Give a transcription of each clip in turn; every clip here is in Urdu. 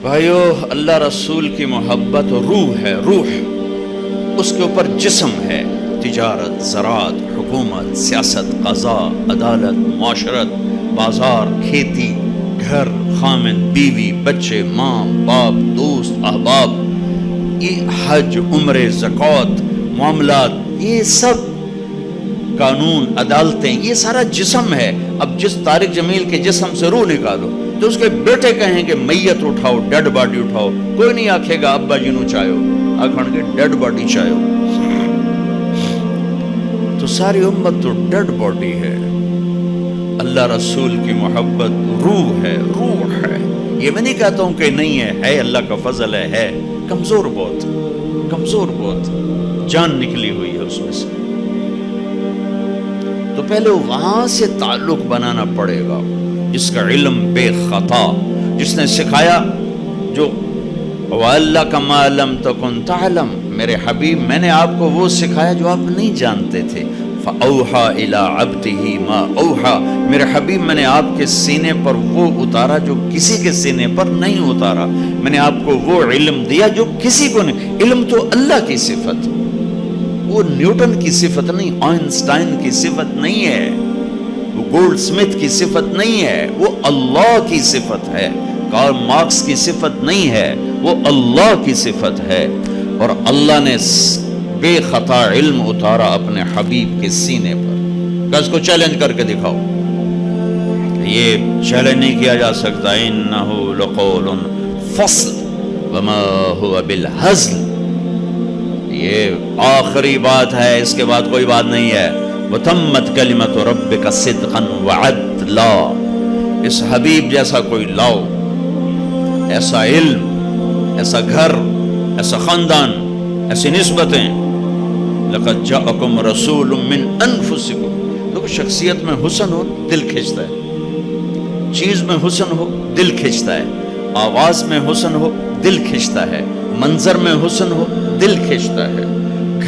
بھائیو، اللہ رسول کی محبت روح ہے، روح اس کے اوپر جسم ہے، تجارت، زراعت، حکومت، سیاست، قضاء، عدالت، معاشرت، بازار، کھیتی، گھر، خامن، بیوی، بچے، ماں، باپ، دوست، احباب، یہ حج، عمرے، زکوٰۃ، معاملات، یہ سب قانون، عدالتیں، یہ سارا جسم ہے۔ اب جس طارق جمیل کے جسم سے روح نکالو تو اس کے بیٹے کہیں کہ میت اٹھاؤ، ڈیڈ باڈی اٹھاؤ، کوئی نہیں آکھے گا ابا جی نو چاہو، آکھن کے ڈیڈ باڈی چاہو۔ تو ساری امت تو ڈیڈ باڈی ہے۔ اللہ رسول کی محبت روح ہے، روح ہے۔ یہ میں نہیں کہتا ہوں کہ نہیں ہے، اللہ کا فضل ہے کمزور بہت، کمزور بہت، جان نکلی ہوئی ہے اس میں سے۔ تو پہلے وہاں سے تعلق بنانا پڑے گا، جس کا علم بے خطا، جس نے سکھایا، جو وَعَلَّكَ مَا لَمْ تَكُنْ تَعْلَمْ، میرے حبیب میں نے آپ کو وہ سکھایا جو آپ نہیں جانتے تھے۔ فَأَوْحَى إِلَىٰ عَبْدِهِ مَا أَوْحَى، میرے حبیب میں نے آپ کے سینے پر وہ اتارا جو کسی کے سینے پر نہیں اتارا۔ میں نے آپ کو وہ علم دیا جو کسی کو نہیں۔ علم تو اللہ کی صفت، وہ نیوٹن کی صفت نہیں، آئنسٹائن کی صفت نہیں ہے، وہ گولڈ سمتھ کی صفت نہیں ہے، وہ اللہ کی صفت ہے۔ کارل مارکس کی صفت نہیں ہے، وہ اللہ کی صفت ہے۔ اور اللہ نے بے خطا علم اتارا اپنے حبیب کے سینے پر۔ اس کو چیلنج کر کے دکھاؤ، یہ چیلنج نہیں کیا جا سکتا۔ انہ لقول فصل وما هو بالہزل، یہ آخری بات ہے، اس کے بعد کوئی بات نہیں ہے۔ وتمت کلمۃ ربک صدقا وعدلا، اس حبیب جیسا کوئی لاؤ، ایسا علم، ایسا گھر، ایسا خاندان، ایسی نسبتیں۔ لقد جاءکم رسول من انفسکم، تو شخصیت میں حسن ہو دل کھنچتا ہے، چیز میں حسن ہو دل کھنچتا ہے، آواز میں حسن ہو دل کھنچتا ہے، منظر میں حسن ہو دل کھنچتا ہے،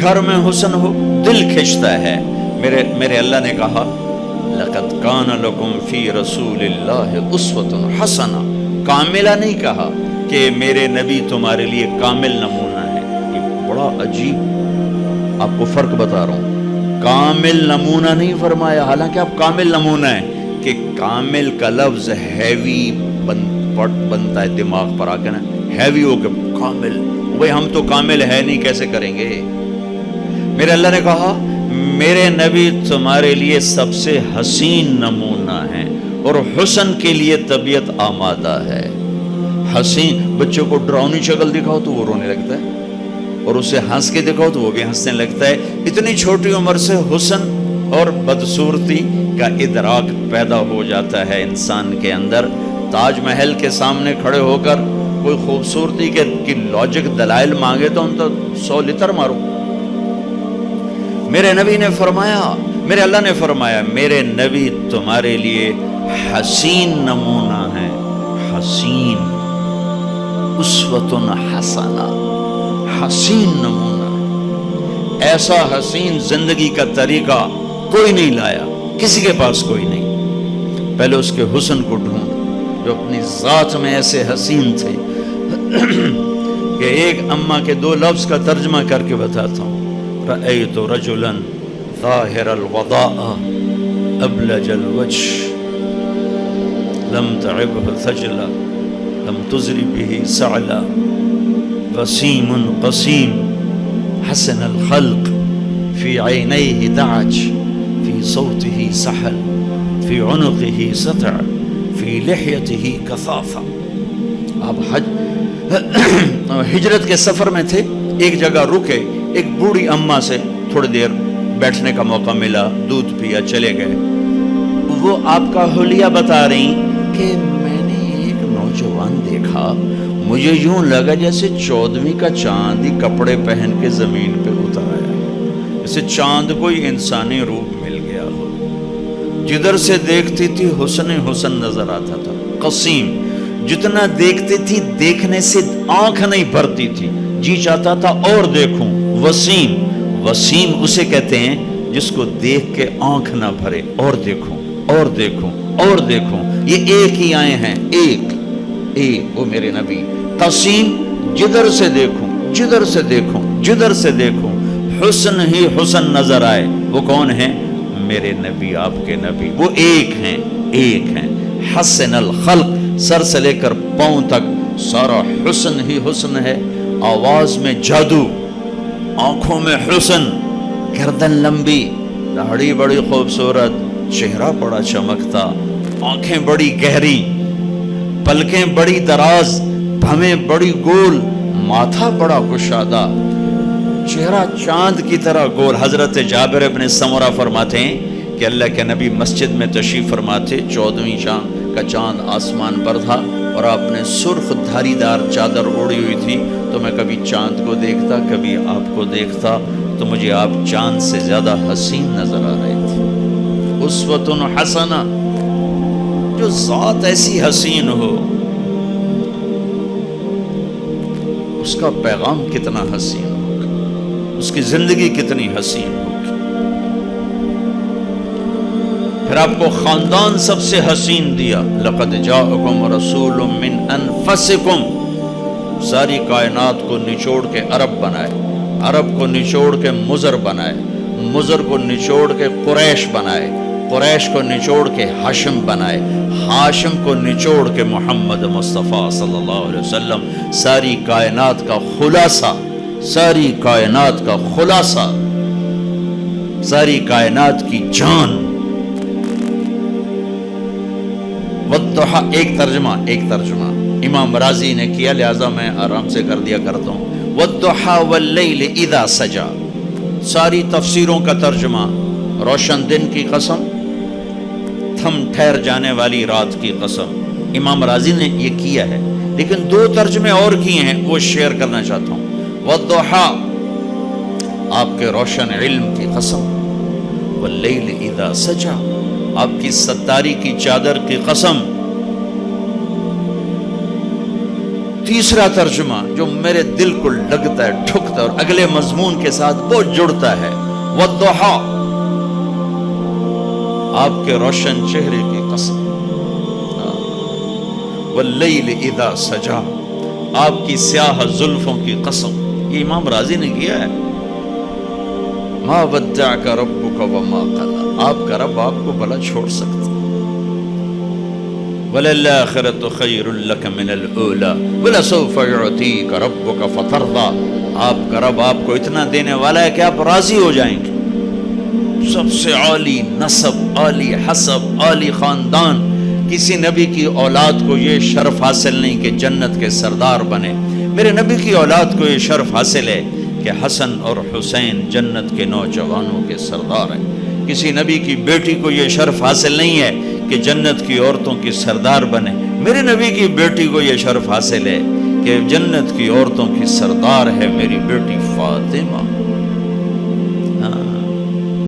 گھر میں حسن ہو دل کھنچتا ہے۔ میرے اللہ نے کہا لقد کان لکم فی رسول اللہ اسوۃ حسنہ، کاملہ نہیں کہا کہ میرے نبی تمہارے لیے کامل نمونہ ہے۔ یہ بڑا عجیب، آپ کو فرق بتا رہا ہوں، کامل نمونہ نہیں فرمایا، حالانکہ آپ کامل نمونہ ہیں، کہ کامل کا لفظ ہیوی بنتا ہے دماغ پر آ کے نا، ہیوی ہو کے کامل، بھئی ہم تو کامل ہے نہیں، کیسے کریں گے؟ میرے اللہ نے کہا میرے نبی تمہارے لیے سب سے حسین نمونہ ہیں، اور حسن کے لیے طبیعت آمادہ ہے۔ حسین بچوں کو ڈراؤنی شکل دکھاؤ تو وہ رونے لگتا ہے، اور اسے ہنس کے دکھاؤ تو وہ بھی ہنسنے لگتا ہے۔ اتنی چھوٹی عمر سے حسن اور بدصورتی کا ادراک پیدا ہو جاتا ہے انسان کے اندر۔ تاج محل کے سامنے کھڑے ہو کر کوئی خوبصورتی کی لاجک دلائل مانگے تو ان تو 100 لتر مارو۔ میرے نبی نے فرمایا، میرے اللہ نے فرمایا میرے نبی تمہارے لیے حسین نمونہ ہے، حسین، اسوۃ حسنہ، حسین نمونہ۔ ایسا حسین زندگی کا طریقہ کوئی نہیں لایا، کسی کے پاس کوئی نہیں۔ پہلے اس کے حسن کو ڈھونڈ جو اپنی ذات میں ایسے حسین تھے کہ ایک اماں کے 2 لفظ کا ترجمہ کر کے بتاتا ہوں۔ رأیت رجلا ظاہر الوضاء ابلج الوجه لم تعبه ثجلا لم تزر به سعلا وسیم قسیم حسن الخلق في عينيه دعج في صوته سحل في عنقه سطع في لحيته كثافة۔ آپ ہجرت کے سفر میں تھے، ایک جگہ رکے، ایک بوڑھی اماں سے تھوڑی دیر بیٹھنے کا موقع ملا، دودھ پیا، چلے گئے۔ وہ آپ کا حلیہ بتا رہی کہ میں نے ایک نوجوان دیکھا، مجھے یوں لگا جیسے 14ویں کا چاند ہی کپڑے پہن کے زمین پہ اتر آیا، جیسے چاند کوئی انسانی روپ مل گیا ہو۔ جدھر سے دیکھتی تھی حسن حسن نظر آتا تھا۔ قسیم، جتنا دیکھتی تھی دیکھنے سے آنکھ نہیں بھرتی تھی، جی چاہتا تھا اور دیکھوں۔ وسیم، وسیم اسے کہتے ہیں جس کو دیکھ کے آنکھ نہ بھرے، اور دیکھوں اور دیکھوں اور دیکھوں. یہ ایک ہی آئے ہیں، ایک وہ میرے نبی. تحسین، جدھر سے دیکھوں جدھر سے دیکھوں جدھر سے دیکھوں حسن ہی حسن نظر آئے. وہ کون ہیں؟ میرے نبی، آپ کے نبی. وہ ایک ہیں. حسن الخلق، سر سے لے کر پاؤں تک سارا حسن ہی حسن ہے. آواز میں جادو، آنکھوں میں حسن، گردن لمبی، داڑھی بڑی خوبصورت، چہرہ بڑا چمکتا، آنکھیں بڑی گہری، پلکیں بڑی دراز، بھویں بڑی گول، ماتھا بڑا کشادہ، چہرہ چاند کی طرح گول. حضرت جابر ابن سمرہ فرماتے ہیں کہ اللہ کے نبی مسجد میں تشریف فرما تھے، 14ویں شام کا چاند آسمان پر تھا اور آپ نے سرخ دھاری دار چادر اوڑی ہوئی تھی. تو میں کبھی چاند کو دیکھتا، کبھی آپ کو دیکھتا، تو مجھے آپ چاند سے زیادہ حسین نظر آ رہے تھے. اسوۃ حسنہ، جو ذات ایسی حسین ہو، اس کا پیغام کتنا حسین ہوگا، اس کی زندگی کتنی حسین ہوگی. پھر آپ کو خاندان سب سے حسین دیا. لقد جاءکم رسول من انفسکم، ساری کائنات کو نچوڑ کے عرب بنائے، عرب کو نچوڑ کے مضر بنائے، مضر کو نچوڑ کے قریش بنائے، قریش کو نچوڑ کے ہاشم بنائے، ہاشم کو نچوڑ کے محمد مصطفیٰ صلی اللہ علیہ وسلم. ساری کائنات کا خلاصہ، ساری کائنات کا خلاصہ، ساری کائنات کی جان. والضحیٰ، ایک ترجمہ امام راضی نے کیا، لہذا میں آرام سے کر دیا کرتا ہوں. والضحیٰ واللیل اذا سجا، ساری تفسیروں کا ترجمہ روشن دن کی قسم، تھم ٹھہر جانے والی رات کی قسم. امام راضی نے یہ کیا ہے، لیکن 2 ترجمے اور کیے ہیں، وہ شیئر کرنا چاہتا ہوں. والضحیٰ، آپ کے روشن علم کی قسم. واللیل اذا سجا، آپ کی ستاری کی چادر کی قسم. تیسرا ترجمہ جو میرے دل کو لگتا ہے، ٹھکتا ہے اور اگلے مضمون کے ساتھ بہت جڑتا ہے. والضحیٰ، آپ کے روشن چہرے کی قسم. واللیل اذا سجا، آپ کی سیاہ زلفوں کی قسم. یہ امام راضی نے کیا ہے. ما ودعک ربک وما قلی، آپ کا رب آپ کو بھلا چھوڑ سکتا. وَلَلْآخِرَةُ خَيْرٌ لَكَ مِنَ الْأُولَى وَلَسَوْفَ يُعْطِيكَ رَبُّكَ فَتَرْضَىٰ. آپ کا رب آپ کو اتنا دینے والا ہے کہ آپ راضی ہو جائیں گے. سب سے عالی نسب، عالی حسب، عالی خاندان. کسی نبی کی اولاد کو یہ شرف حاصل نہیں کہ جنت کے سردار بنے. میرے نبی کی اولاد کو یہ شرف حاصل ہے کہ حسن اور حسین جنت کے نوجوانوں کے سردار ہیں. کسی نبی کی بیٹی کو یہ شرف حاصل نہیں ہے کہ جنت کی عورتوں کی سردار بنے. میرے نبی کی بیٹی کو یہ شرف حاصل ہے کہ جنت کی عورتوں کی سردار ہے میری بیٹی فاطمہ.